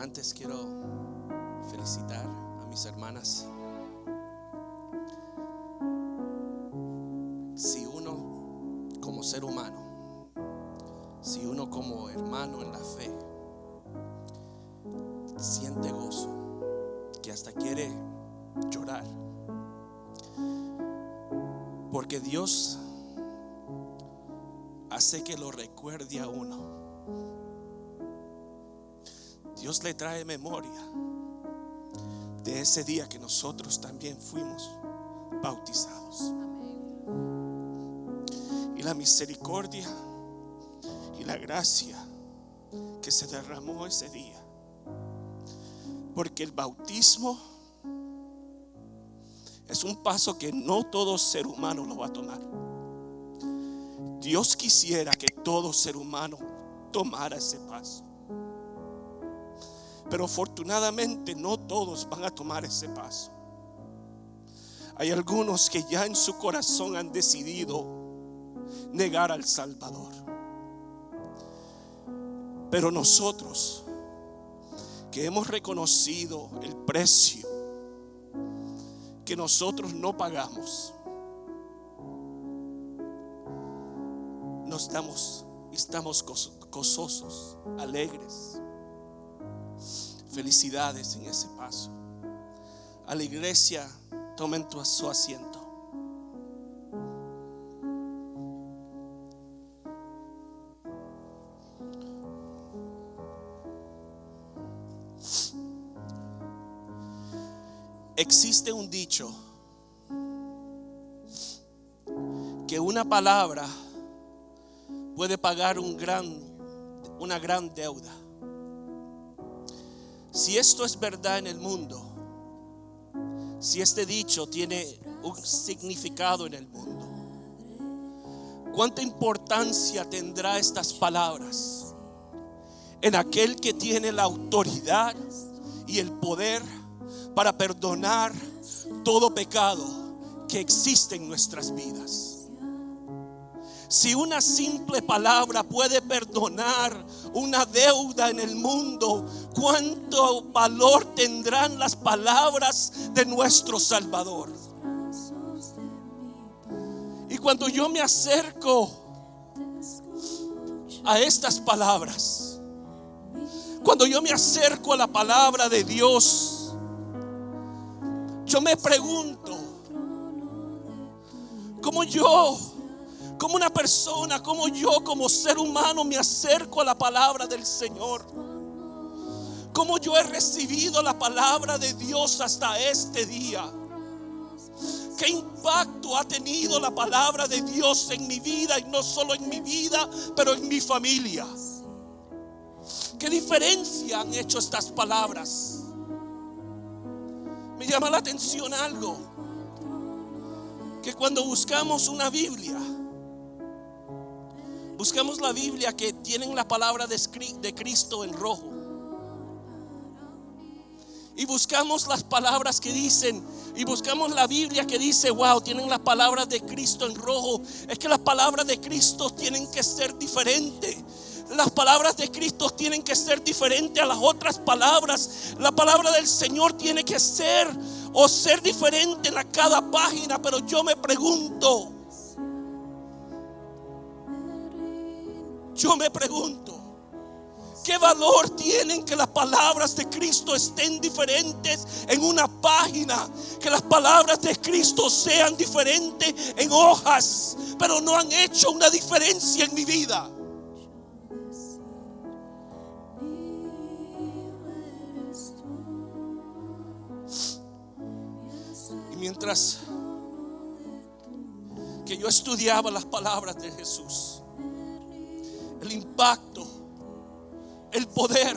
Antes quiero felicitar a mis hermanas. Si uno como ser humano, si uno como hermano en la fe siente gozo, que hasta quiere llorar, porque Dios hace que lo recuerde a uno. Dios le trae memoria de ese día que nosotros también fuimos bautizados. Y la misericordia y la gracia que se derramó ese día. Porque el bautismo es un paso que no todo ser humano lo va a tomar. Dios quisiera que todo ser humano tomara ese paso. Pero afortunadamente no todos van a tomar ese paso. Hay algunos que ya en su corazón han decidido negar al Salvador. Pero nosotros que hemos reconocido el precio que nosotros no pagamos, estamos gozosos, alegres. Felicidades en ese paso. A la iglesia, tomen su asiento. Existe un dicho que una palabra puede pagar una gran deuda. Si esto es verdad en el mundo, si este dicho tiene un significado en el mundo, ¿cuánta importancia tendrá estas palabras en aquel que tiene la autoridad y el poder para perdonar todo pecado que existe en nuestras vidas? Si una simple palabra puede perdonar una deuda en el mundo, ¿cuánto valor tendrán las palabras de nuestro Salvador? Y cuando yo me acerco a estas palabras, cuando yo me acerco a la palabra de Dios, yo me pregunto, como una persona, como yo, como ser humano, me acerco a la palabra del Señor. Como yo he recibido la palabra de Dios hasta este día. ¿Qué impacto ha tenido la palabra de Dios en mi vida? Y no solo en mi vida, pero en mi familia. ¿Qué diferencia han hecho estas palabras? Me llama la atención algo, que cuando buscamos una Biblia, buscamos la Biblia que tienen la palabra de Cristo en rojo, y buscamos las palabras que dicen, y buscamos la Biblia que dice, wow, tienen las palabras de Cristo en rojo. Es que las palabras de Cristo tienen que ser diferentes. Las palabras de Cristo tienen que ser diferentes a las otras palabras. La palabra del Señor tiene que ser diferente en cada página. Pero yo me pregunto, ¿qué valor tienen que las palabras de Cristo estén diferentes en una página? Que las palabras de Cristo sean diferentes en hojas, pero no han hecho una diferencia en mi vida. Y mientras que yo estudiaba las palabras de Jesús, el impacto, el poder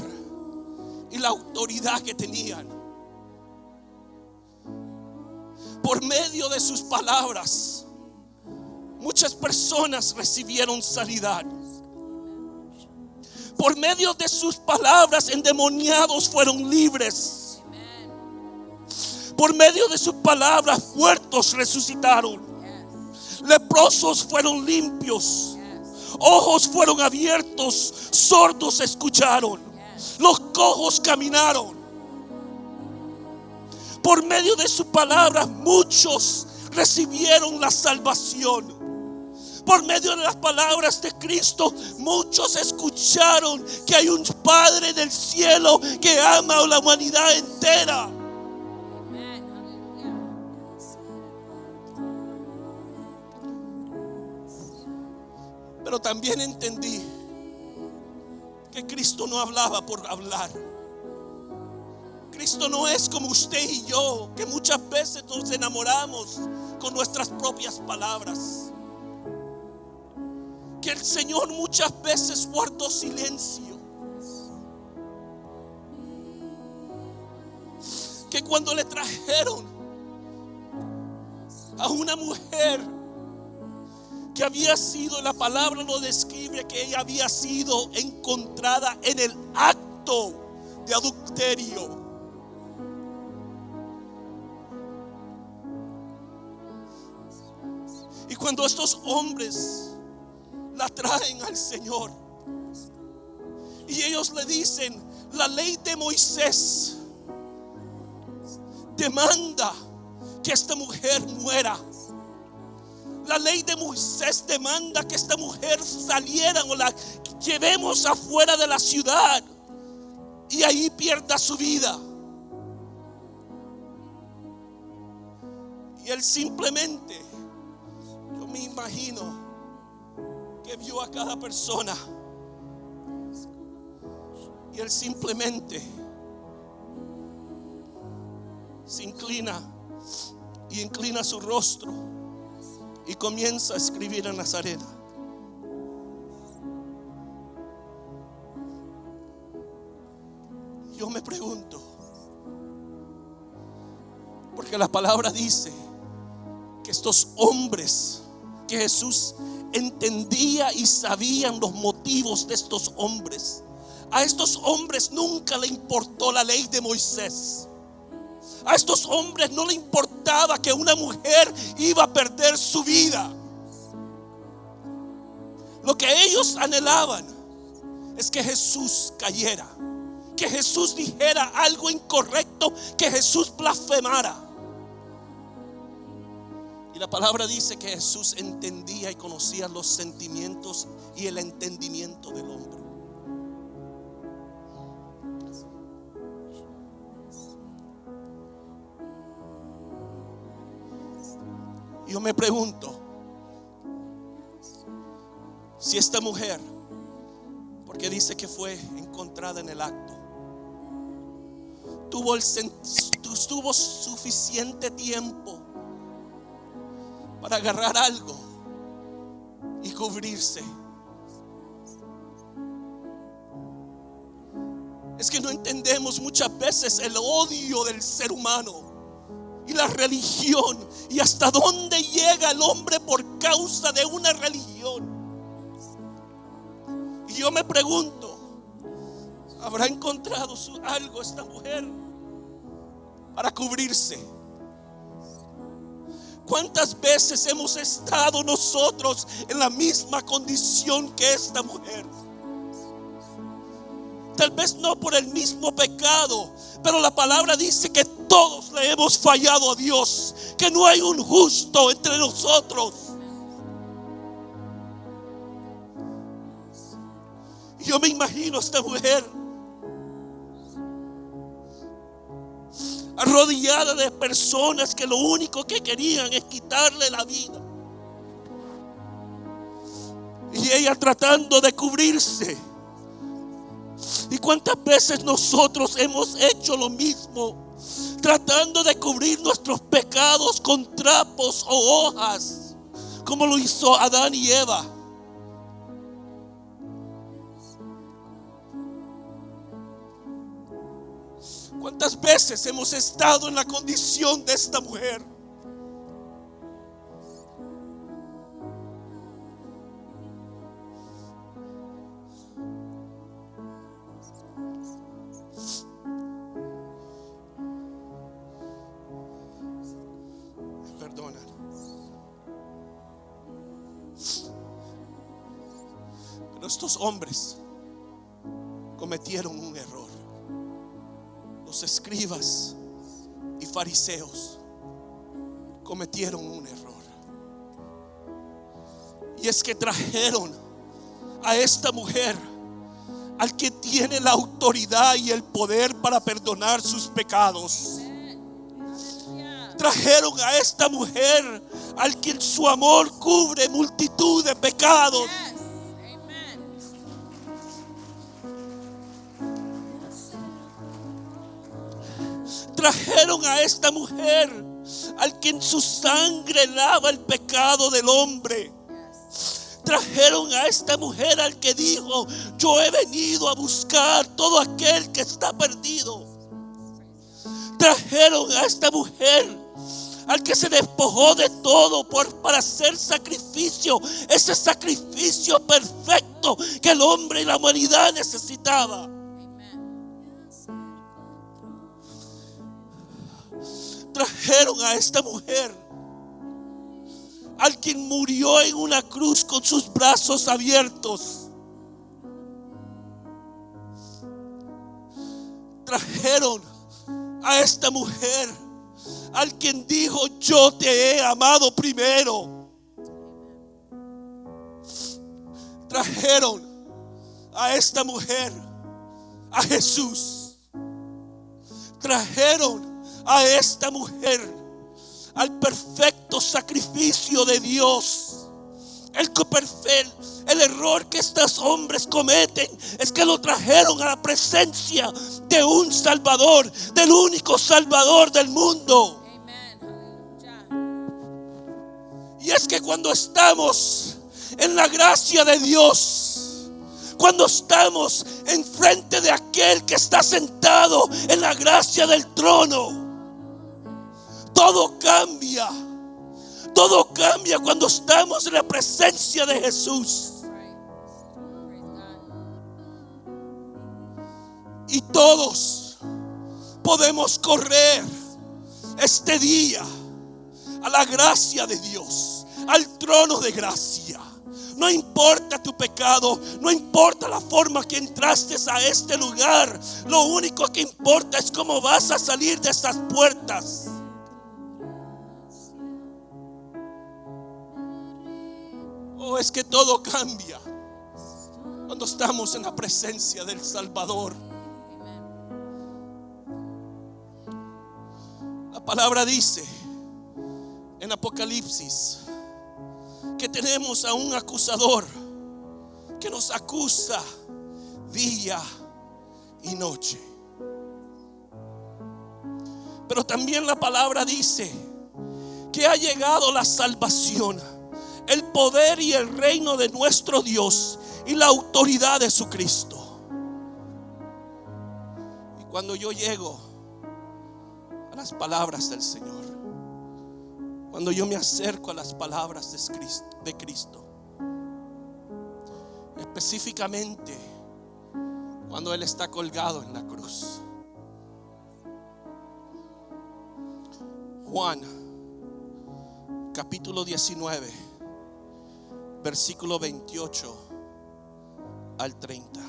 y la autoridad que tenían, por medio de sus palabras, muchas personas recibieron sanidad. Por medio de sus palabras, endemoniados fueron libres. Por medio de sus palabras, muertos resucitaron. Leprosos fueron limpios. Ojos fueron abiertos, sordos escucharon. Los cojos caminaron. Por medio de su palabra muchos recibieron la salvación. Por medio de las palabras de Cristo muchos escucharon que hay un Padre del cielo que ama a la humanidad entera. Pero también entendí que Cristo no hablaba por hablar. Cristo no es como usted y yo, que muchas veces nos enamoramos con nuestras propias palabras. Que el Señor muchas veces guardó silencio. Que cuando le trajeron a una mujer que había sido, la palabra lo describe, que ella había sido encontrada en el acto de adulterio. Y cuando estos hombres la traen al Señor y ellos le dicen: la ley de Moisés demanda que esta mujer muera. La ley de Moisés demanda que esta mujer saliera o la llevemos afuera de la ciudad y ahí pierda su vida. Y él simplemente, yo me imagino que vio a cada persona y él simplemente se inclina y inclina su rostro y comienza a escribir en las arenas. Yo me pregunto, porque la palabra dice que estos hombres, que Jesús entendía y sabían los motivos de estos hombres. A estos hombres nunca le importó la ley de Moisés. A estos hombres no le importaba que una mujer iba a perder su vida. Lo que ellos anhelaban es que Jesús cayera, que Jesús dijera algo incorrecto, que Jesús blasfemara. Y la palabra dice que Jesús entendía y conocía los sentimientos y el entendimiento del hombre. Yo me pregunto si esta mujer, porque dice que fue encontrada en el acto, tuvo suficiente tiempo para agarrar algo y cubrirse. Es que no entendemos muchas veces el odio del ser humano y la religión, y hasta dónde llega el hombre por causa de una religión. Y yo me pregunto, ¿habrá encontrado algo esta mujer para cubrirse? ¿Cuántas veces hemos estado nosotros en la misma condición que esta mujer? Tal vez no por el mismo pecado, pero la palabra dice que todos le hemos fallado a Dios, que no hay un justo entre nosotros. Yo me imagino a esta mujer arrodillada de personas que lo único que querían es quitarle la vida, y ella tratando de cubrirse. ¿Y cuántas veces nosotros hemos hecho lo mismo, tratando de cubrir nuestros pecados con trapos o hojas, como lo hizo Adán y Eva? ¿Cuántas veces hemos estado en la condición de esta mujer? Perdona. Pero estos hombres cometieron un error. Los escribas y fariseos cometieron un error. Y es que trajeron a esta mujer al que tiene la autoridad y el poder para perdonar sus pecados. Trajeron a esta mujer al quien su amor cubre multitud de pecados. Trajeron a esta mujer al quien su sangre lava el pecado del hombre. Trajeron a esta mujer al que dijo: yo he venido a buscar todo aquel que está perdido. Trajeron a esta mujer al que se despojó de todo para hacer sacrificio, ese sacrificio perfecto que el hombre y la humanidad necesitaba. Trajeron a esta mujer al quien murió en una cruz con sus brazos abiertos. Trajeron a esta mujer al quien dijo: yo te he amado primero. Trajeron a esta mujer a Jesús. Trajeron a esta mujer al perfecto sacrificio de Dios. El error que estos hombres cometen es que lo trajeron a la presencia de un Salvador, del único Salvador del mundo. Y es que cuando estamos en la gracia de Dios, cuando estamos enfrente de aquel que está sentado en la gracia del trono, todo cambia. Todo cambia cuando estamos en la presencia de Jesús. Y todos podemos correr este día a la gracia de Dios, al trono de gracia. No importa tu pecado, no importa la forma que entraste a este lugar. Lo único que importa es cómo vas a salir de esas puertas. Oh, es que todo cambia cuando estamos en la presencia del Salvador. La palabra dice en Apocalipsis que tenemos a un acusador que nos acusa día y noche. Pero también la palabra dice que ha llegado la salvación, el poder y el reino de nuestro Dios y la autoridad de su Cristo. Y cuando yo llego a las palabras del Señor, cuando yo me acerco a las palabras de Cristo, específicamente cuando Él está colgado en la cruz, Juan capítulo 19, versículo 28 al 30.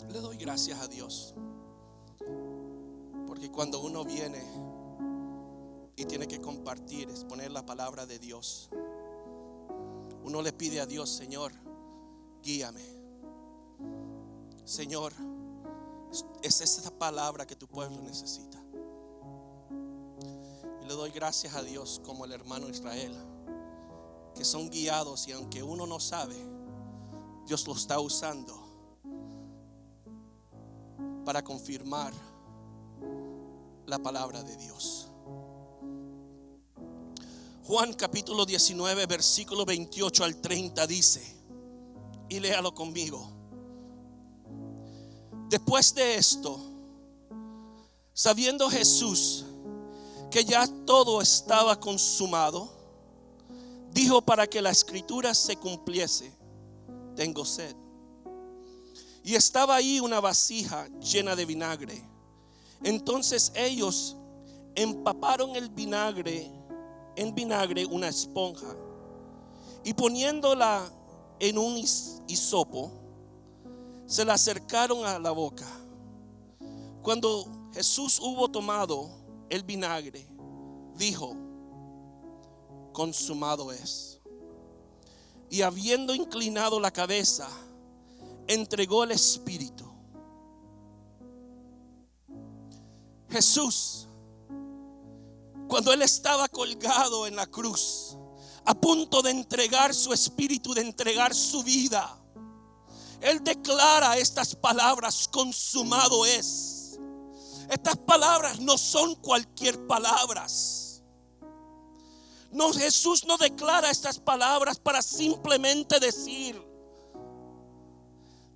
Le doy gracias a Dios, porque cuando uno viene y tiene que compartir, exponer la palabra de Dios, uno le pide a Dios: Señor, guíame. Señor, es esa palabra que tu pueblo necesita. Y le doy gracias a Dios como el hermano Israel, que son guiados, y aunque uno no sabe, Dios lo está usando para confirmar la palabra de Dios. Juan capítulo 19, versículo 28 al 30 dice, y léalo conmigo: después de esto, sabiendo Jesús que ya todo estaba consumado, dijo: para que la escritura se cumpliese, tengo sed. Y estaba ahí una vasija llena de vinagre. Entonces ellos empaparon en vinagre una esponja, y poniéndola en un hisopo, se la acercaron a la boca. Cuando Jesús hubo tomado el vinagre, dijo: consumado es. Y habiendo inclinado la cabeza, entregó el espíritu. Jesús, cuando Él estaba colgado en la cruz, a punto de entregar su espíritu, de entregar su vida, Él declara estas palabras: consumado es. Estas palabras no son cualquier palabras. No, Jesús no declara estas palabras para simplemente decir: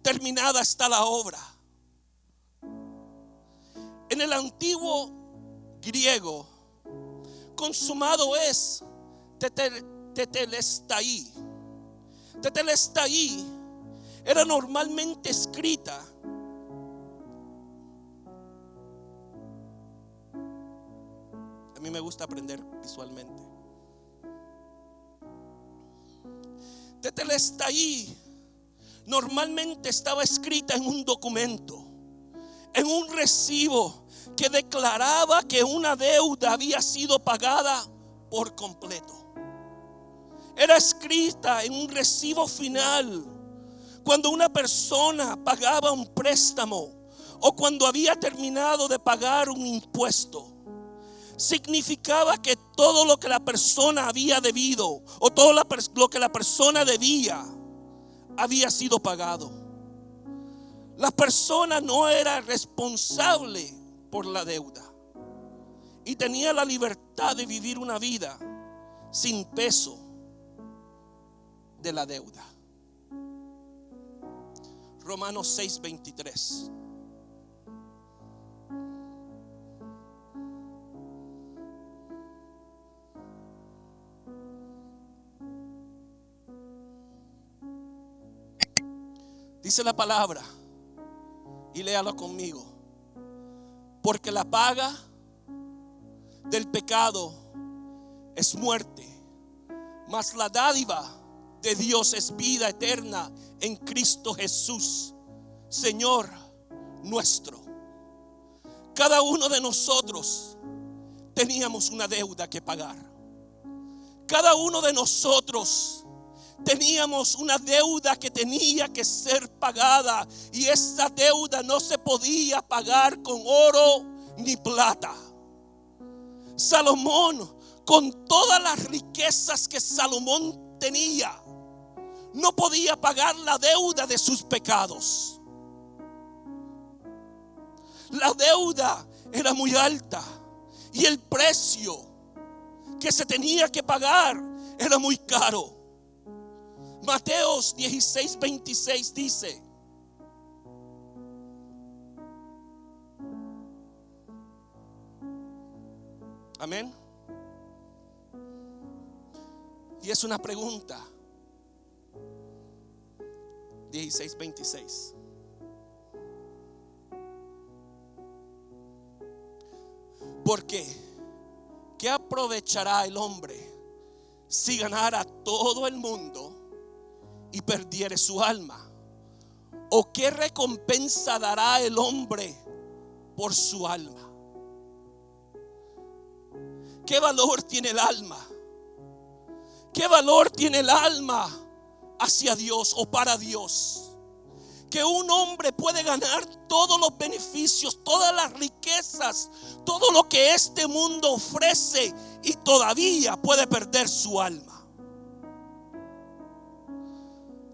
terminada está la obra. En el antiguo griego, consumado es tetelestai. Tetelestai era normalmente escrita a mí me gusta aprender visualmente. Tetelestai normalmente estaba escrita en un documento, en un recibo que declaraba que una deuda había sido pagada por completo. Era escrita en un recibo final cuando una persona pagaba un préstamo o cuando había terminado de pagar un impuesto. Significaba que todo lo que la persona había debido o todo lo que la persona debía había sido pagado. La persona no era responsable por la deuda y tenía la libertad de vivir una vida sin peso de la deuda. Romanos 6:23. Dice la palabra, y léalo conmigo: porque la paga del pecado es muerte, mas la dádiva de Dios es vida eterna en Cristo Jesús, Señor nuestro. Cada uno de nosotros teníamos una deuda que pagar. Cada uno de nosotros teníamos una deuda que tenía que ser pagada, y esa deuda no se podía pagar con oro ni plata. Salomón, con todas las riquezas que Salomón tenía, no podía pagar la deuda de sus pecados. La deuda era muy alta y el precio que se tenía que pagar era muy caro. Mateos 16:26 dice: amén. Y es una pregunta. 16:26. ¿Por qué? ¿Qué aprovechará el hombre si ganara todo el mundo y perdiere su alma? ¿O qué recompensa dará el hombre por su alma? ¿Qué valor tiene el alma? ¿Qué valor tiene el alma hacia Dios o para Dios? Que un hombre puede ganar todos los beneficios, todas las riquezas, todo lo que este mundo ofrece, y todavía puede perder su alma.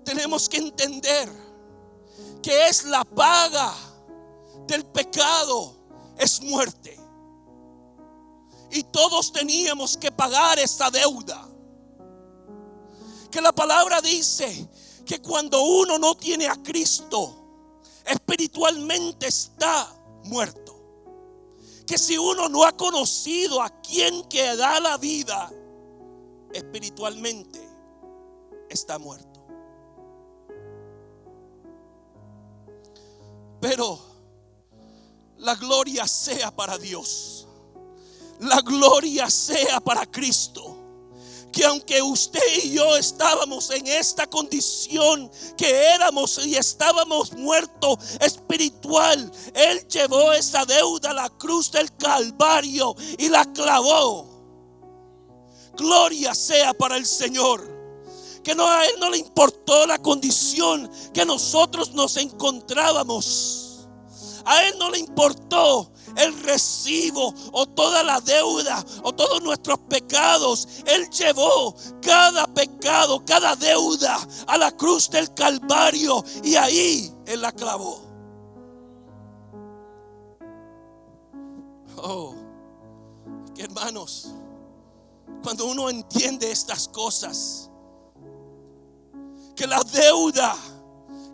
Tenemos que entender que es la paga del pecado, es muerte. Y todos teníamos que pagar esa deuda. Que la palabra dice que cuando uno no tiene a Cristo, espiritualmente está muerto. Que si uno no ha conocido a quien que da la vida, espiritualmente está muerto. Pero la gloria sea para Dios, la gloria sea para Cristo, que aunque usted y yo estábamos en esta condición que éramos y estábamos muertos espiritual, Él llevó esa deuda a la cruz del Calvario y la clavó. Gloria sea para el Señor, que a Él no le importó la condición que nosotros nos encontrábamos. A Él no le importó el recibo o toda la deuda o todos nuestros pecados. Él llevó cada pecado, cada deuda a la cruz del Calvario y ahí Él la clavó. Oh, que hermanos, cuando uno entiende estas cosas, que la deuda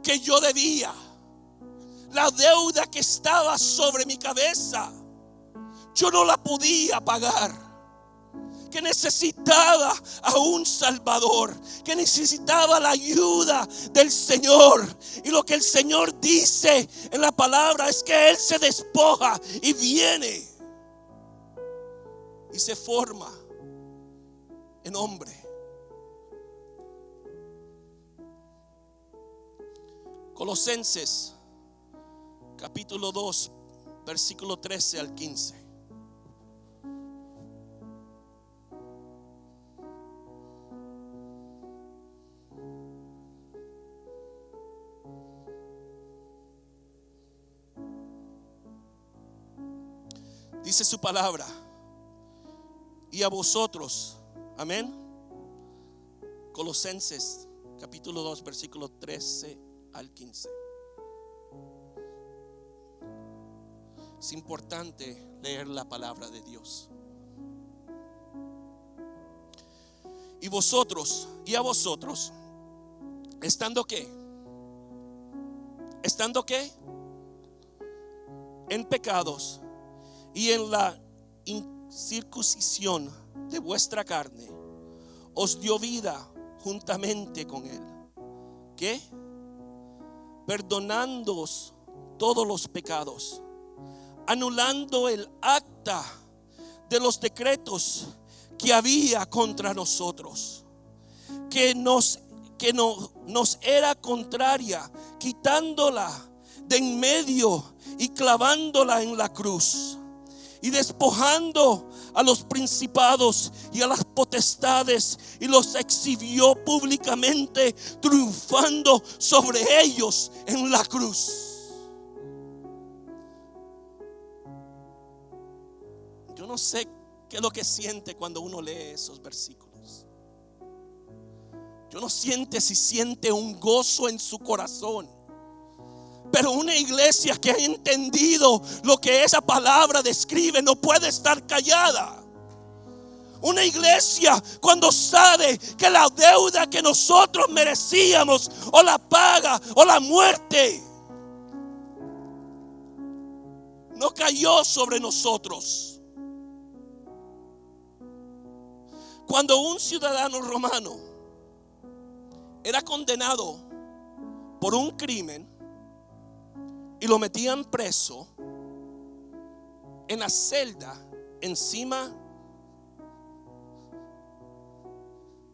que yo debía, la deuda que estaba sobre mi cabeza, yo no la podía pagar, que necesitaba a un Salvador, que necesitaba la ayuda del Señor. Y lo que el Señor dice en la palabra es que Él se despoja y viene y se forma en hombre. Colosenses capítulo 2, versículo 13 al 15. Dice su palabra: y a vosotros, amén. Colosenses capítulo 2, versículo 13 al 15. Es importante leer la palabra de Dios. Y vosotros, y a vosotros, ¿estando qué? ¿Estando qué? En pecados y en la incircuncisión de vuestra carne, os dio vida juntamente con Él. ¿Qué? Perdonándoos todos los pecados, anulando el acta de los decretos que había contra nosotros, que nos era contraria, quitándola de en medio y clavándola en la cruz, y despojando a los principados y a las potestades, y los exhibió públicamente, triunfando sobre ellos en la cruz. Yo no sé qué es lo que siente cuando uno lee esos versículos. Yo no siente si siente un gozo en su corazón. Pero una iglesia que ha entendido lo que esa palabra describe no puede estar callada. Una iglesia cuando sabe que la deuda que nosotros merecíamos, o la paga o la muerte, no cayó sobre nosotros. Cuando un ciudadano romano era condenado por un crimen y lo metían preso, en la celda, encima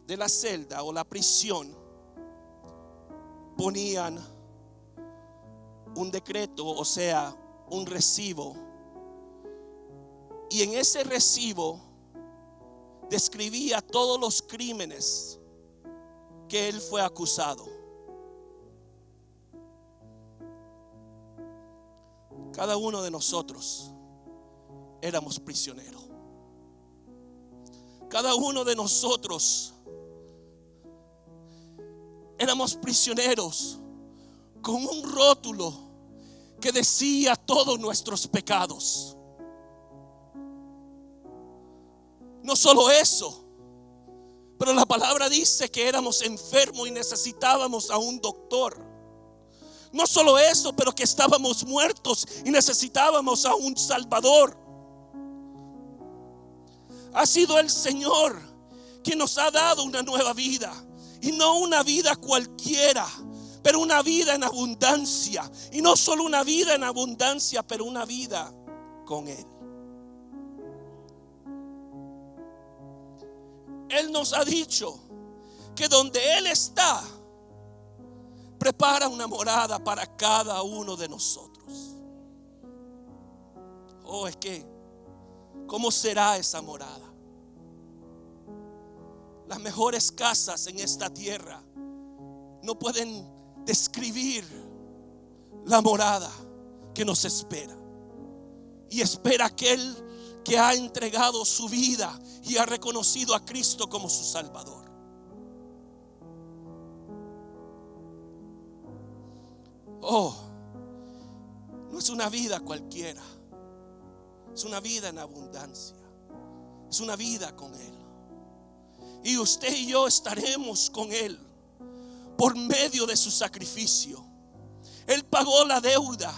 de la celda o la prisión, ponían un decreto, o sea, un recibo. Y en ese recibo describía todos los crímenes que él fue acusado. Cada uno de nosotros éramos prisioneros. Cada uno de nosotros éramos prisioneros con un rótulo que decía todos nuestros pecados. No solo eso, pero la palabra dice que éramos enfermos y necesitábamos a un doctor. No solo eso, pero que estábamos muertos y necesitábamos a un Salvador. Ha sido el Señor que nos ha dado una nueva vida. Y no una vida cualquiera, pero una vida en abundancia. Y no solo una vida en abundancia, pero una vida con Él. Él nos ha dicho que donde Él está, prepara una morada para cada uno de nosotros. Oh, es que, ¿cómo será esa morada? Las mejores casas en esta tierra no pueden describir la morada que nos espera. Y espera aquel que ha entregado su vida y ha reconocido a Cristo como su Salvador. Oh, no es una vida cualquiera, es una vida en abundancia, es una vida con Él. Y usted y yo estaremos con Él por medio de su sacrificio. Él pagó la deuda.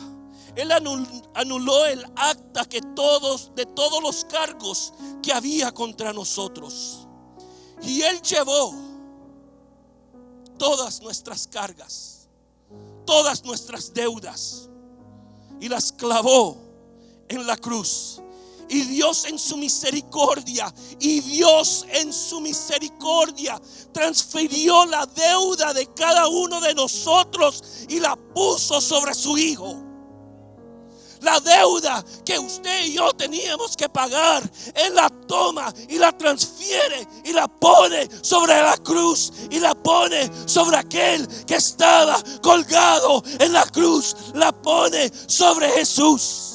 Él anuló el acta de todos los cargos que había contra nosotros. Y Él llevó todas nuestras cargas, todas nuestras deudas, y las clavó en la cruz. Y Dios en su misericordia, transfirió la deuda de cada uno de nosotros y la puso sobre su Hijo. La deuda que usted y yo teníamos que pagar, Él la toma y la transfiere y la pone sobre la cruz y la pone sobre aquel que estaba colgado en la cruz. La pone sobre Jesús.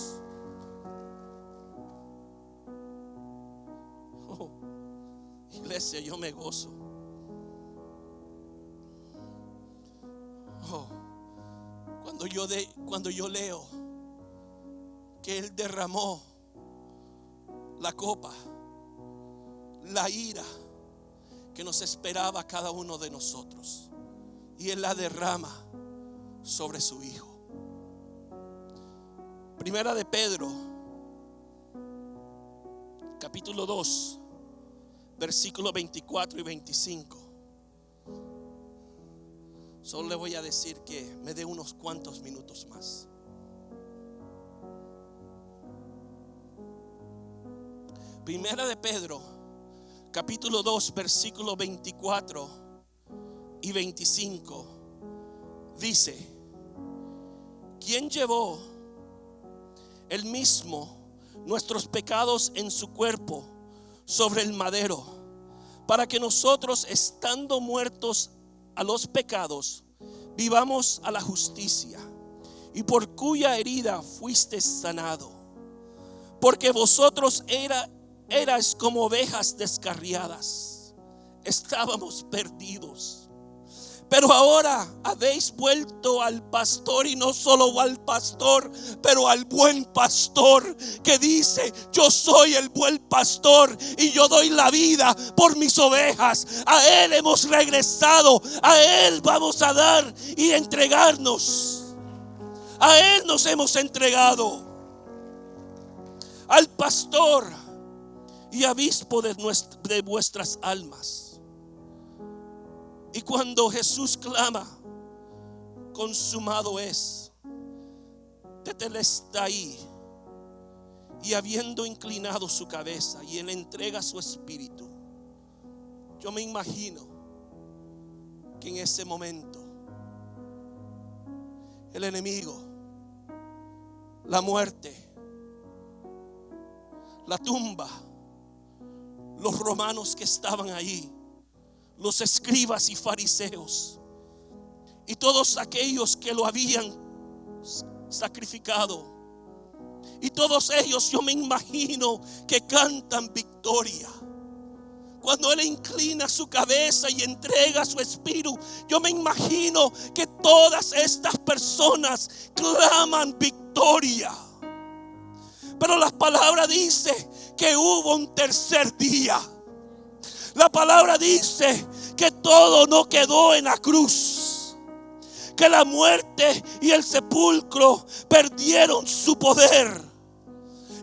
Iglesia, yo me gozo. Cuando yo leo que Él derramó la copa, la ira que nos esperaba a cada uno de nosotros, y Él la derrama sobre su Hijo. Primera de Pedro, capítulo 2, versículos 24 y 25. Solo le voy a decir que me dé unos cuantos minutos más. Primera de Pedro, capítulo 2, versículos 24 y 25. Dice: ¿quién llevó Él mismo nuestros pecados en su cuerpo sobre el madero, para que nosotros, estando muertos a los pecados, vivamos a la justicia, y por cuya herida fuiste sanado? Porque vosotros erais como ovejas descarriadas, estábamos perdidos. Pero ahora habéis vuelto al pastor, y no solo al pastor, pero al buen pastor, que dice: yo soy el buen pastor y yo doy la vida por mis ovejas. A Él hemos regresado, a Él vamos a dar y entregarnos. A Él nos hemos entregado, al pastor y obispo de vuestras almas. Y cuando Jesús clama: consumado es, Él está ahí, y habiendo inclinado su cabeza, y Él entrega su espíritu. Yo me imagino que en ese momento el enemigo, la muerte, la tumba, los romanos que estaban ahí, los escribas y fariseos, y todos aquellos que lo habían sacrificado, y todos ellos, yo me imagino que cantan victoria. Cuando Él inclina su cabeza y entrega su espíritu, yo me imagino que todas estas personas claman victoria. Pero la palabra dice que hubo un tercer día. La palabra dice que todo no quedó en la cruz, que la muerte y el sepulcro perdieron su poder.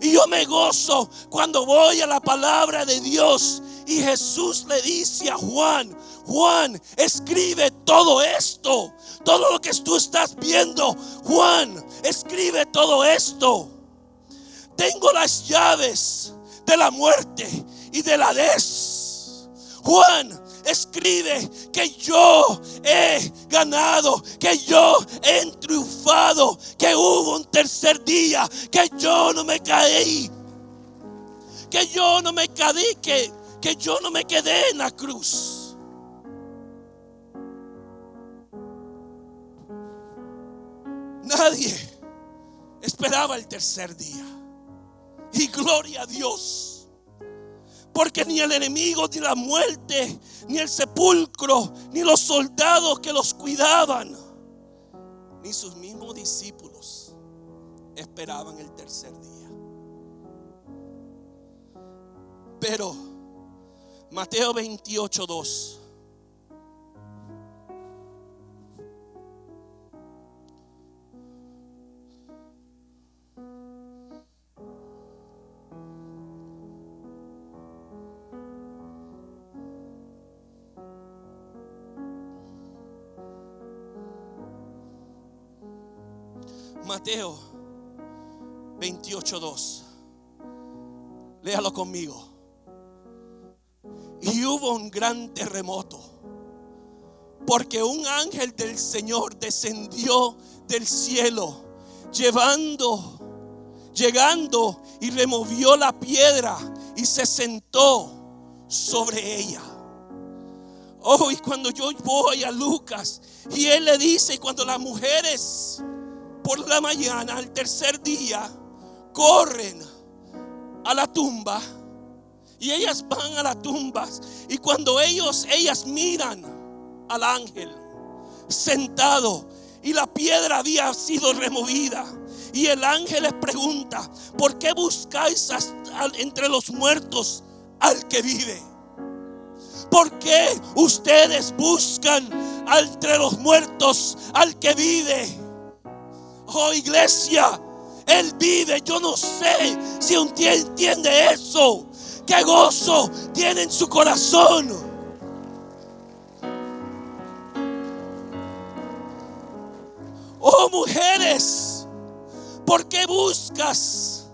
Y yo me gozo cuando voy a la palabra de Dios Y Jesús le dice a Juan: Juan, escribe todo esto, todo lo que tú estás viendo. Juan, escribe todo esto. Tengo las llaves de la muerte y del Hades. Juan, escribe que yo he ganado, que yo he triunfado, que hubo un tercer día, que yo no me caí, que yo no me caí, que yo no me quedé en la cruz. Nadie esperaba el tercer día. Y gloria a Dios, porque ni el enemigo, ni la muerte, ni el sepulcro, ni los soldados que los cuidaban, ni sus mismos discípulos esperaban el tercer día. Pero Mateo 28:2. Mateo 28:2. Léalo conmigo. Y hubo un gran terremoto, porque un ángel del Señor descendió del cielo, llegando y removió la piedra y se sentó sobre ella. Oh, y cuando yo voy a Lucas, y él le dice, cuando las mujeres por la mañana, al tercer día, corren a la tumba, y ellas van a las tumbas, y cuando ellas miran al ángel sentado, y la piedra había sido removida, y el ángel les pregunta: ¿por qué buscáis entre los muertos al que vive? ¿Por qué ustedes buscan entre los muertos al que vive? Oh, iglesia, Él vive. Yo no sé si usted entiende eso. ¿Qué gozo tiene en su corazón? Oh, mujeres, ¿por qué buscas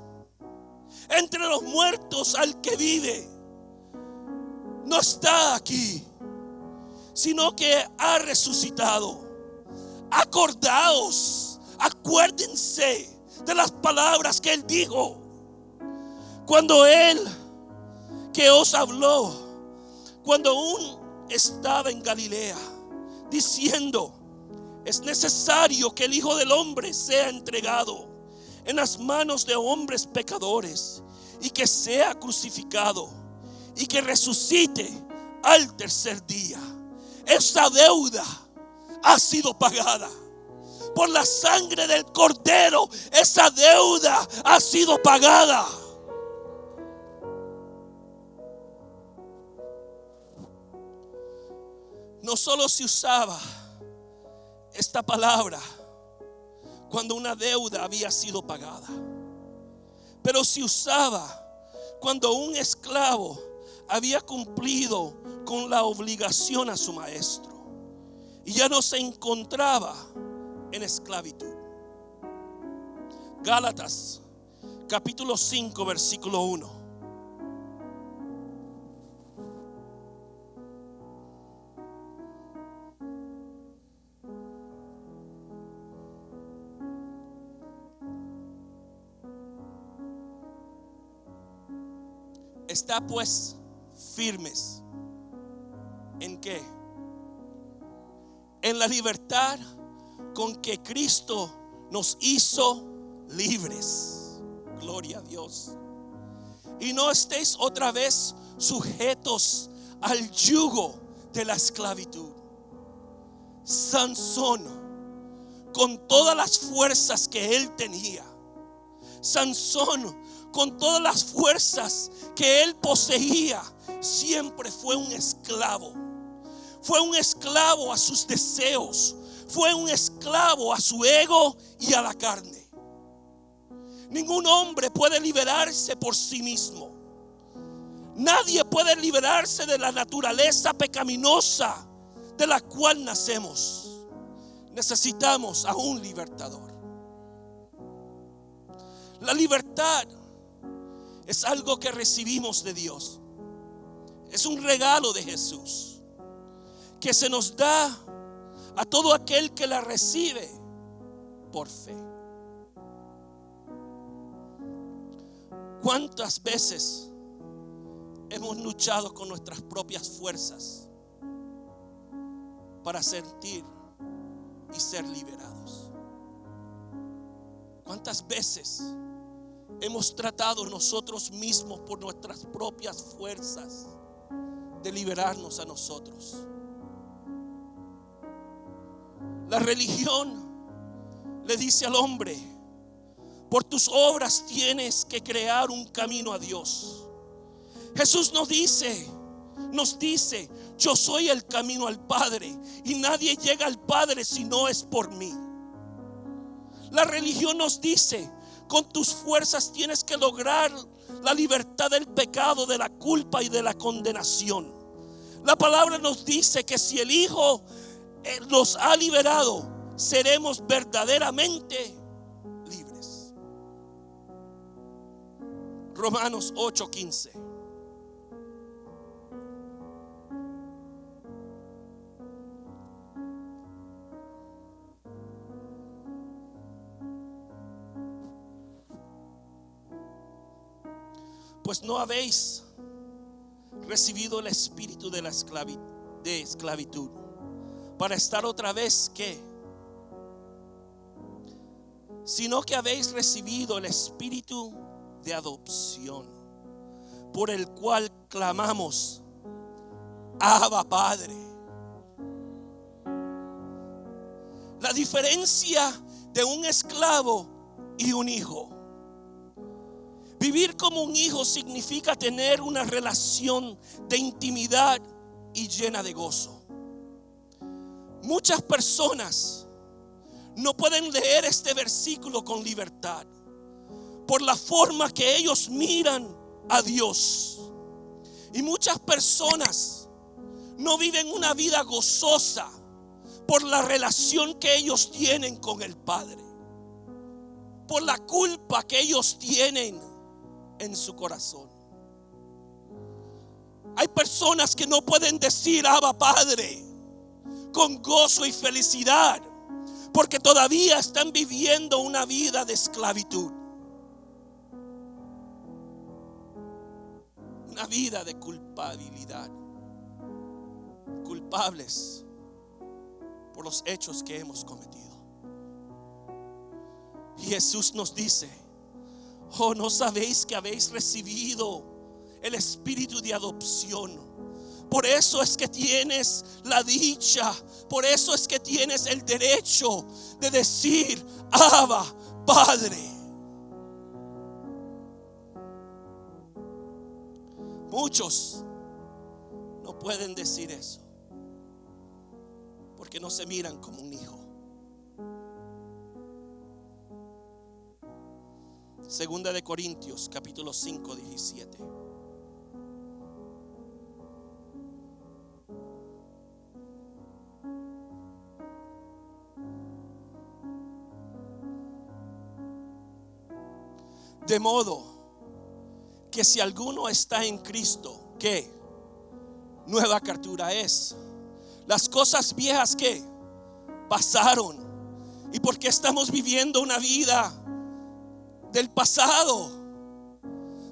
entre los muertos al que vive? No está aquí, sino que ha resucitado. Acuérdense de las palabras que Él dijo cuando Él que os habló, cuando aún estaba en Galilea, diciendo: es necesario que el Hijo del Hombre sea entregado en las manos de hombres pecadores, y que sea crucificado, y que resucite al tercer día. Esa deuda ha sido pagada por la sangre del Cordero. Esa deuda ha sido pagada. No solo se usaba esta palabra cuando una deuda había sido pagada, pero se usaba cuando un esclavo había cumplido con la obligación a su maestro y ya no se encontraba en esclavitud. Gálatas capítulo 5 versículo 1. Está pues firmes. ¿En qué? En la libertad con que Cristo nos hizo libres. Gloria a Dios. Y no estéis otra vez sujetos al yugo de la esclavitud. Sansón, con todas las fuerzas que él tenía, Sansón, con todas las fuerzas que él poseía, siempre fue un esclavo. Fue un esclavo a sus deseos. Fue un esclavo a su ego y a la carne. Ningún hombre puede liberarse por sí mismo. Nadie puede liberarse de la naturaleza pecaminosa de la cual nacemos. Necesitamos a un libertador. La libertad es algo que recibimos de Dios. Es un regalo de Jesús que se nos da a todo aquel que la recibe por fe. ¿Cuántas veces hemos luchado con nuestras propias fuerzas para sentir y ser liberados? ¿Cuántas veces hemos tratado nosotros mismos por nuestras propias fuerzas de liberarnos a nosotros? La religión le dice al hombre: por tus obras tienes que crear un camino a Dios. Jesús nos dice, yo soy el camino al Padre y nadie llega al Padre si no es por mí. La religión nos dice, con tus fuerzas tienes que lograr la libertad del pecado, de la culpa y de la condenación. La palabra nos dice que si el Hijo nos ha liberado, seremos verdaderamente libres. Romanos 8:15. Pues no habéis recibido el espíritu de la esclavitud para estar otra vez sino que habéis recibido el espíritu de adopción, por el cual clamamos: Abba, Padre. La diferencia de un esclavo y un hijo: vivir como un hijo significa tener una relación de intimidad y llena de gozo. Muchas personas no pueden leer este versículo con libertad por la forma que ellos miran a Dios. Y muchas personas no viven una vida gozosa por la relación que ellos tienen con el Padre, por la culpa que ellos tienen en su corazón. Hay personas que no pueden decir Abba, Padre con gozo y felicidad, porque todavía están viviendo una vida de esclavitud, una vida de culpabilidad, culpables por los hechos que hemos cometido. Y Jesús nos dice: oh, ¿no sabéis que habéis recibido el espíritu de adopción? Por eso es que tienes la dicha, por eso es que tienes el derecho de decir Abba, Padre. Muchos no pueden decir eso porque no se miran como un hijo. Segunda de Corintios capítulo 5, 17. De modo que si alguno está en Cristo, ¿qué? Nueva criatura es. Las cosas viejas que pasaron. ¿Y por qué estamos viviendo una vida del pasado?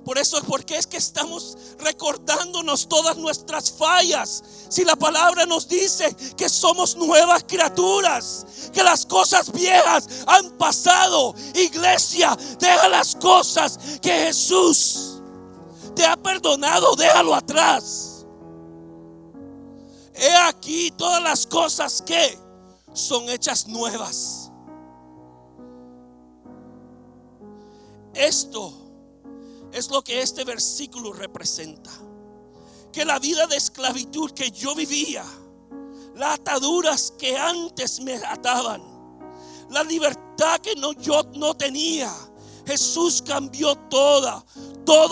Por eso, porque es que estamos recordándonos todas nuestras fallas. Si la palabra nos dice que somos nuevas criaturas, que las cosas viejas han pasado. Iglesia, deja las cosas que Jesús te ha perdonado, déjalo atrás. He aquí todas las cosas que son hechas nuevas. Esto es lo que este versículo representa. Que la vida de esclavitud que yo vivía, las ataduras que antes me ataban, la libertad que yo no tenía, Jesús cambió todo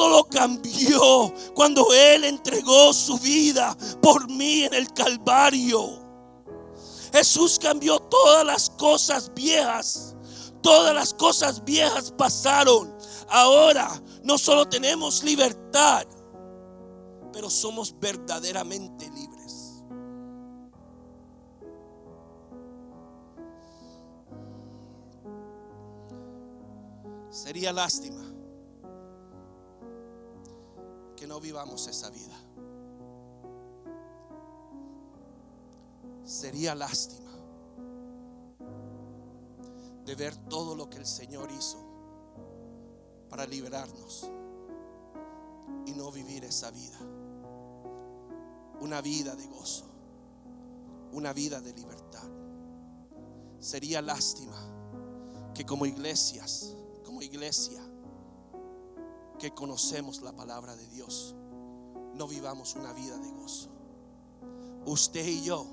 lo cambió cuando Él entregó su vida por mí en el Calvario. Jesús cambió todas las cosas viejas. Todas las cosas viejas pasaron. Ahora no solo tenemos libertad, pero somos verdaderamente libres. Sería lástima que no vivamos esa vida. Sería lástima de ver todo lo que el Señor hizo para liberarnos y no vivir esa vida. Una vida de gozo, una vida de libertad. Sería lástima que como iglesia que conocemos la palabra de Dios, no vivamos una vida de gozo. Usted y yo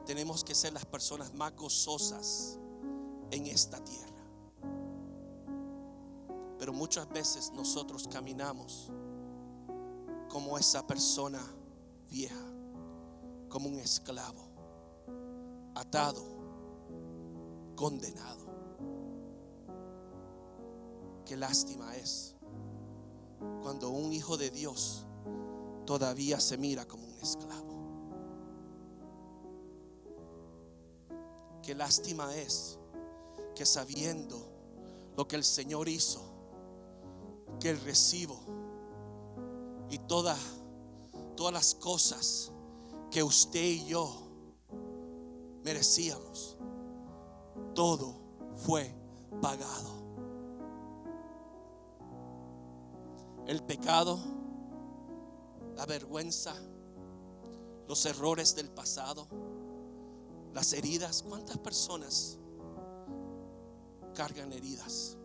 tenemos que ser las personas más gozosas en esta tierra. Pero muchas veces nosotros caminamos como esa persona vieja, como un esclavo, atado, condenado. Qué lástima es cuando un hijo de Dios todavía se mira como un esclavo. Qué lástima es que sabiendo lo que el Señor hizo, que el recibo y todas las cosas que usted y yo merecíamos, todo fue pagado. El pecado, la vergüenza, los errores del pasado, las heridas. ¿Cuántas personas cargan heridas?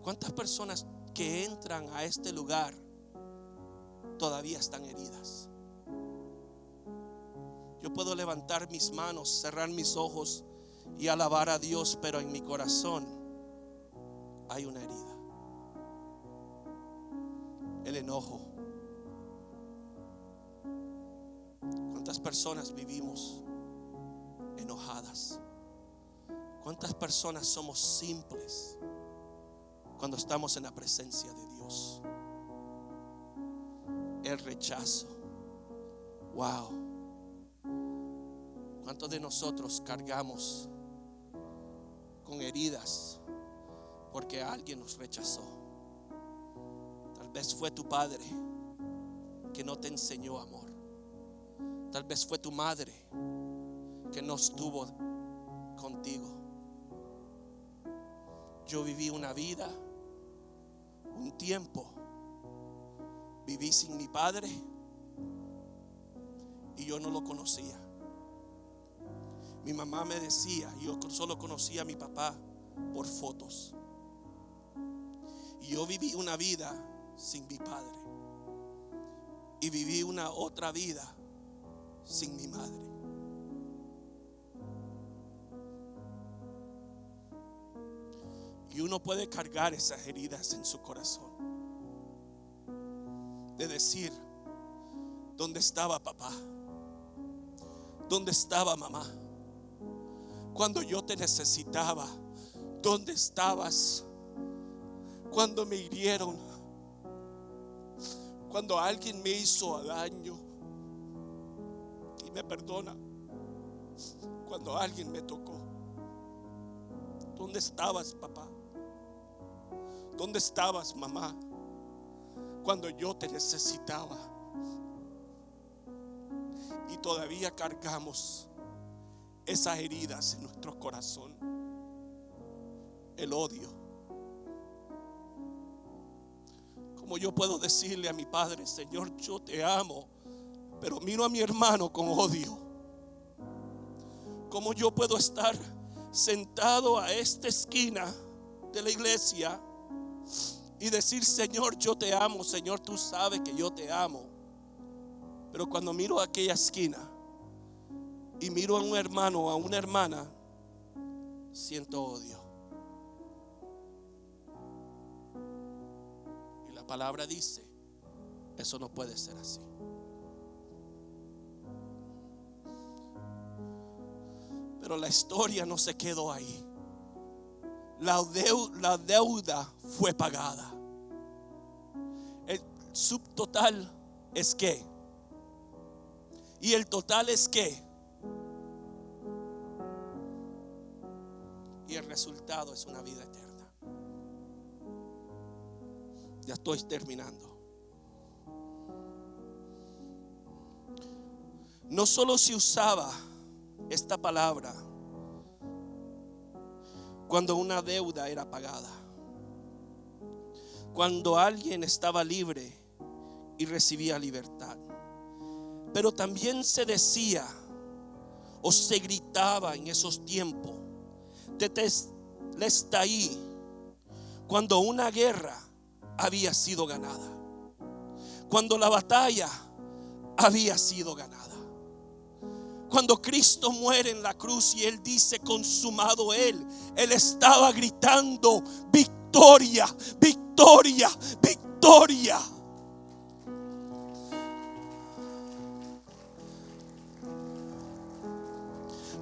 ¿Cuántas personas que entran a este lugar todavía están heridas? Yo puedo levantar mis manos, cerrar mis ojos y alabar a Dios, pero en mi corazón hay una herida. El enojo. ¿Cuántas personas vivimos enojadas? ¿Cuántas personas somos simples cuando estamos en la presencia de Dios? El rechazo. Wow. ¿Cuántos de nosotros cargamos con heridas porque alguien nos rechazó? Tal vez fue tu padre que no te enseñó amor. Tal vez fue tu madre que no estuvo contigo. Yo viví una vida, un tiempo, viví sin mi padre y yo no lo conocía. Mi mamá me decía, yo solo conocía a mi papá por fotos. Y yo viví una vida sin mi padre y viví una otra vida sin mi madre. Y uno puede cargar esas heridas en su corazón, de decir: ¿dónde estaba papá? ¿Dónde estaba mamá? Cuando yo te necesitaba, ¿dónde estabas? Cuando me hirieron, cuando alguien me hizo daño y me perdona, cuando alguien me tocó, ¿dónde estabas, papá? ¿Dónde estabas, mamá? Cuando yo te necesitaba. Y todavía cargamos esas heridas en nuestro corazón. El odio. ¿Cómo yo puedo decirle a mi padre: Señor, yo te amo, pero miro a mi hermano con odio? ¿Cómo yo puedo estar sentado a esta esquina de la iglesia y decir: Señor, yo te amo, Señor, tú sabes que yo te amo? Pero cuando miro a aquella esquina y miro a un hermano o a una hermana, siento odio. palabra dice, eso no puede ser así. Pero la historia no se quedó ahí. La deuda fue pagada. El subtotal es ¿qué? Y el total es ¿qué? Y el resultado es una vida eterna. Ya estoy terminando. No solo se usaba esta palabra cuando una deuda era pagada, cuando alguien estaba libre y recibía libertad, pero también se decía o se gritaba en esos tiempos Tetelestai, cuando una guerra había sido ganada, cuando la batalla había sido ganada. Cuando Cristo muere en la cruz y Él dice consumado Él estaba gritando victoria, victoria, victoria.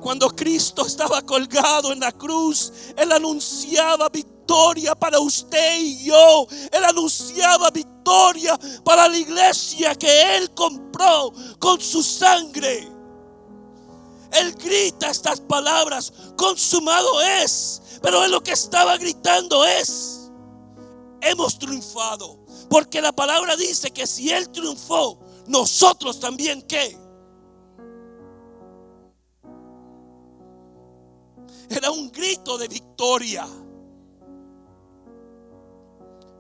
Cuando Cristo estaba colgado en la cruz, Él anunciaba victoria para usted y yo. Él anunciaba victoria para la iglesia que Él compró con su sangre. Él grita estas palabras, consumado es. Pero Él lo que estaba gritando es, hemos triunfado. Porque la palabra dice que si Él triunfó, nosotros también ¿qué? Era un grito de victoria.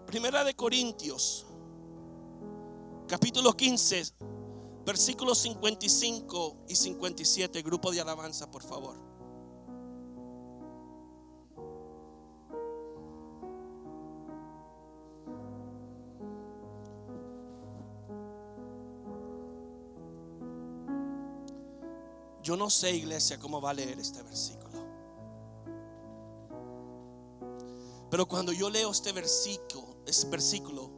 Primera de Corintios, capítulo 15, versículos 55 y 57. Grupo de alabanza, por favor. Yo no sé, iglesia, cómo va a leer este versículo, pero cuando yo leo este versículo,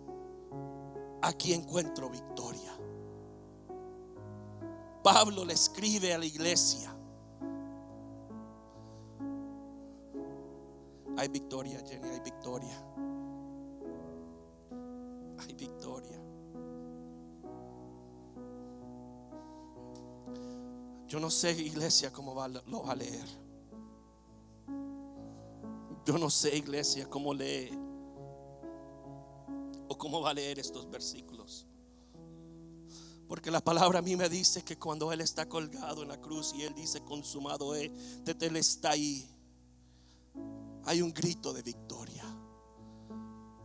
aquí encuentro victoria. Pablo le escribe a la iglesia. Hay victoria, Jenny, hay victoria. Hay victoria. Yo no sé, iglesia, cómo lo va a leer. Yo no sé, iglesia, cómo lee o cómo va a leer estos versículos. Porque la palabra a mí me dice que cuando Él está colgado en la cruz y Él dice consumado es, Tetelestai, hay un grito de victoria.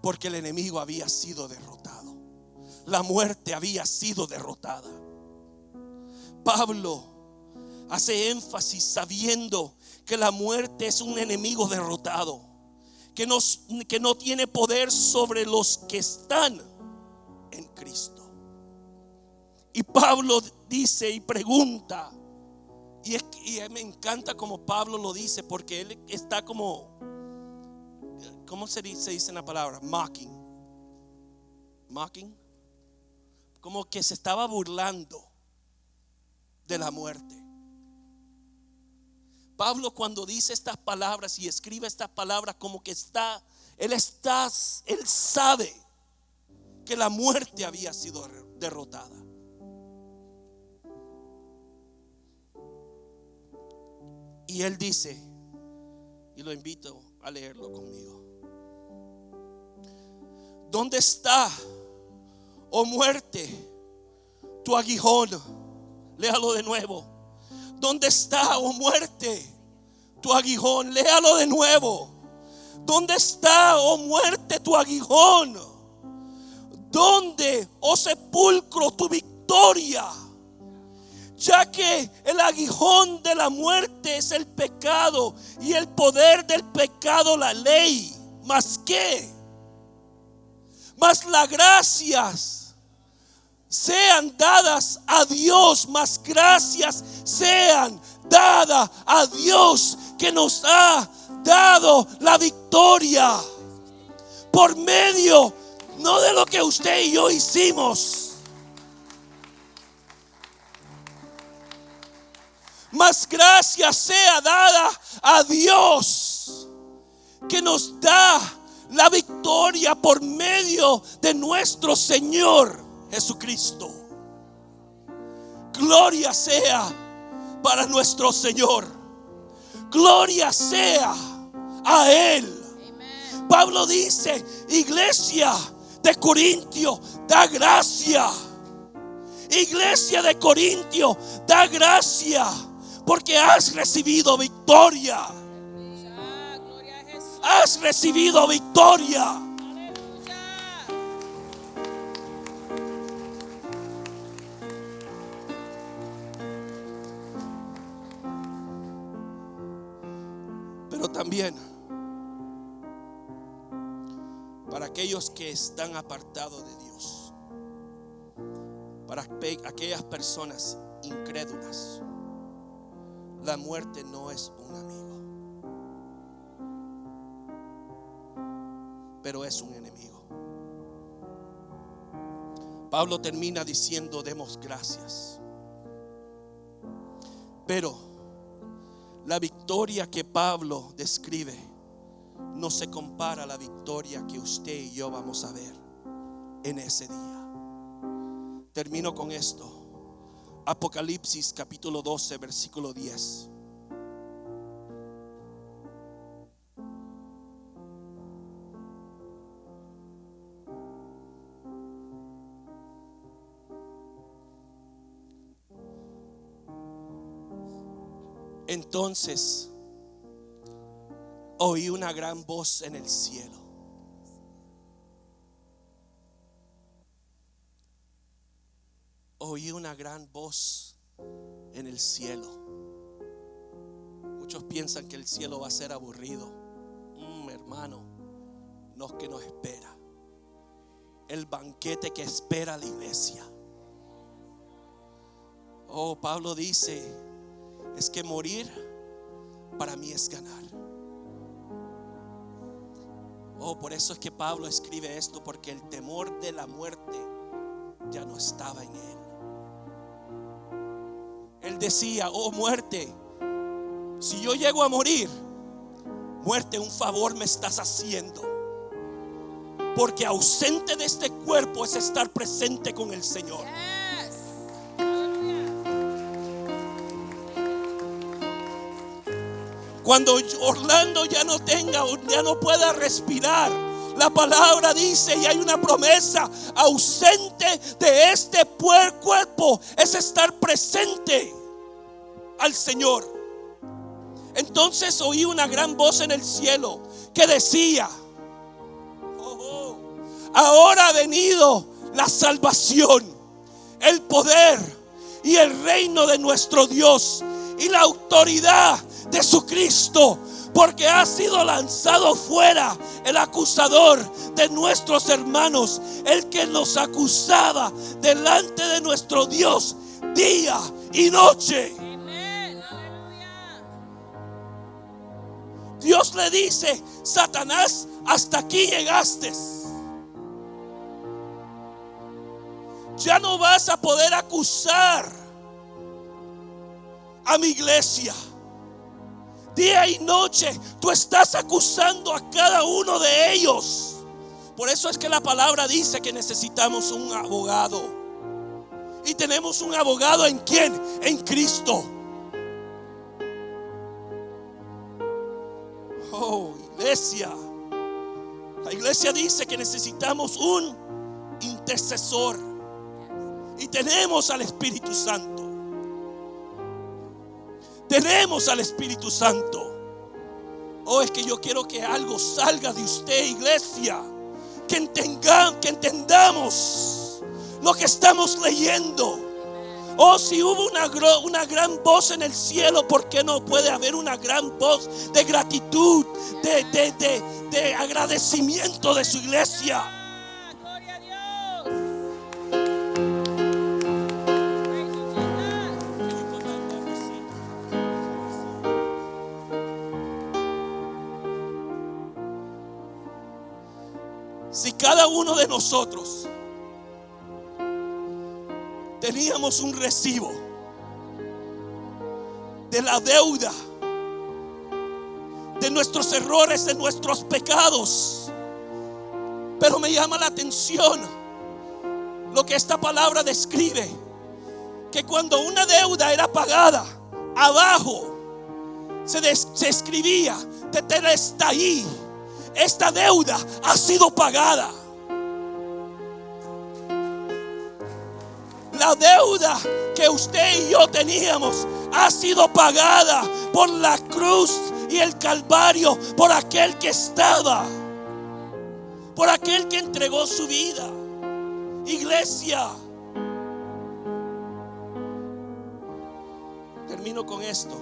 Porque el enemigo había sido derrotado. La muerte había sido derrotada. Pablo hace énfasis sabiendo que la muerte es un enemigo derrotado, que no tiene poder sobre los que están en Cristo. Y Pablo dice y pregunta, y me encanta como Pablo lo dice, porque él está como, ¿cómo se dice en la palabra? Mocking, como que se estaba burlando de la muerte. Pablo, cuando dice estas palabras y escribe estas palabras, como que él sabe que la muerte había sido derrotada. Y él dice, y lo invito a leerlo conmigo: ¿dónde está, oh muerte, tu aguijón? Léalo de nuevo. ¿Dónde está, oh muerte, tu aguijón? Léalo de nuevo. ¿Dónde está, oh muerte, tu aguijón? ¿Dónde, oh sepulcro, tu victoria? Ya que el aguijón de la muerte es el pecado, y el poder del pecado la ley. ¿Más qué? Más las gracias sean dadas a Dios, más gracias sean dadas a Dios, que nos ha dado la victoria por medio no de lo que usted y yo hicimos. Mas gracia sea dada a Dios, que nos da la victoria por medio de nuestro Señor Jesucristo. Gloria sea para nuestro Señor. Gloria sea a Él. Pablo dice: iglesia de Corintio, da gracia. Iglesia de Corintio, da gracia, porque has recibido victoria. Has recibido victoria. Pero también para aquellos que están apartados de Dios, para aquellas personas incrédulas, la muerte no es un amigo, pero es un enemigo. Pablo termina diciendo: demos gracias. Pero la victoria que Pablo describe no se compara a la victoria que usted y yo vamos a ver en ese día. Termino con esto. Apocalipsis capítulo 12, versículo 10. Entonces oí una gran voz en el cielo. Oí una gran voz en el cielo. Muchos piensan que el cielo va a ser aburrido. Hermano, no, es que nos espera el banquete que espera la iglesia. Pablo dice: es que morir para mí es ganar. Por eso es que Pablo escribe esto, porque el temor de la muerte ya no estaba en él. Él decía: muerte, si yo llego a morir, muerte, un favor me estás haciendo, porque ausente de este cuerpo es estar presente con el Señor. Cuando Orlando ya no pueda respirar, la palabra dice, y hay una promesa: ausente de este cuerpo es estar presente al Señor. Entonces oí una gran voz en el cielo que decía: ahora ha venido la salvación, el poder y el reino de nuestro Dios y la autoridad de su Cristo, porque ha sido lanzado fuera el acusador de nuestros hermanos, el que nos acusaba delante de nuestro Dios día y noche. Dios le dice: Satanás, hasta aquí llegaste. Ya no vas a poder acusar a mi iglesia. Día y noche tú estás acusando a cada uno de ellos. Por eso es que la palabra dice que necesitamos un abogado. Y tenemos un abogado ¿en quién? En Cristo. Iglesia. La iglesia dice que necesitamos un intercesor. Y tenemos al Espíritu Santo. Tenemos al Espíritu Santo. Es que yo quiero que algo salga de usted, iglesia. Que entendamos lo que estamos leyendo. Si hubo una gran voz en el cielo, ¿por qué no puede haber una gran voz de gratitud, de agradecimiento de su iglesia? Gloria a Dios. Si cada uno de nosotros teníamos un recibo de la deuda, de nuestros errores, de nuestros pecados, pero me llama la atención lo que esta palabra describe, que cuando una deuda era pagada, abajo se escribía: tetelestai, esta deuda ha sido pagada. La deuda que usted y yo teníamos ha sido pagada por la cruz y el Calvario, por aquel que estaba, por aquel que entregó su vida. Iglesia, termino con esto.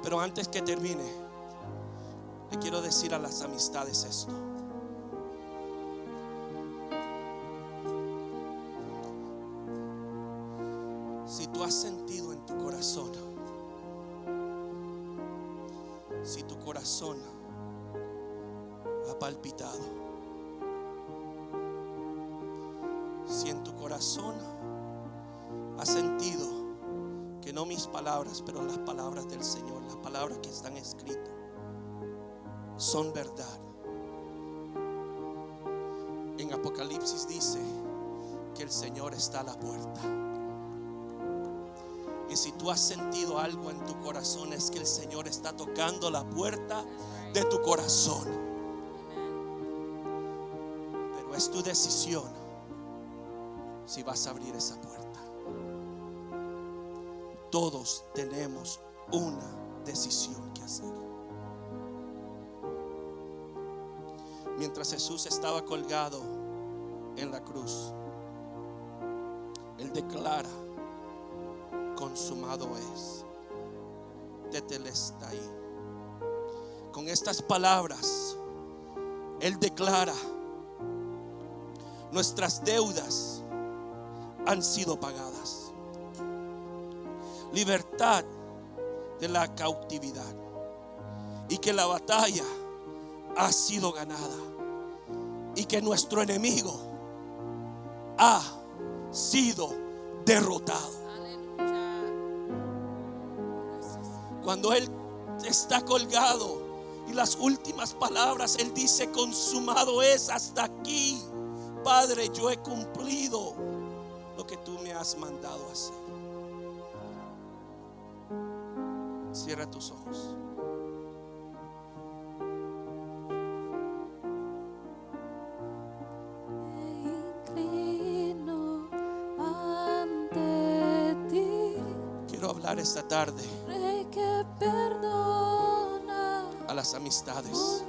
Pero antes que termine, le quiero decir a las amistades esto. Si tú has sentido en tu corazón, si tu corazón ha palpitado, si en tu corazón has sentido que no mis palabras, pero las palabras del Señor, las palabras que están escritas, son verdad. En Apocalipsis dice que el Señor está a la puerta. Y si tú has sentido algo en tu corazón, es que el Señor está tocando la puerta de tu corazón. Pero es tu decisión si vas a abrir esa puerta. Todos tenemos una decisión que hacer. Mientras Jesús estaba colgado en la cruz, Él declara: consumado es. Tetelestai. Con estas palabras Él declara: nuestras deudas han sido pagadas. Libertad de la cautividad, y que la batalla ha sido ganada, y que nuestro enemigo ha sido derrotado. Cuando Él está colgado y las últimas palabras, Él dice: consumado es, hasta aquí, Padre, yo he cumplido lo que tú me has mandado hacer. Cierra tus ojos. Me inclino ante ti, Quiero hablar esta tarde Rey que perdona a las amistades.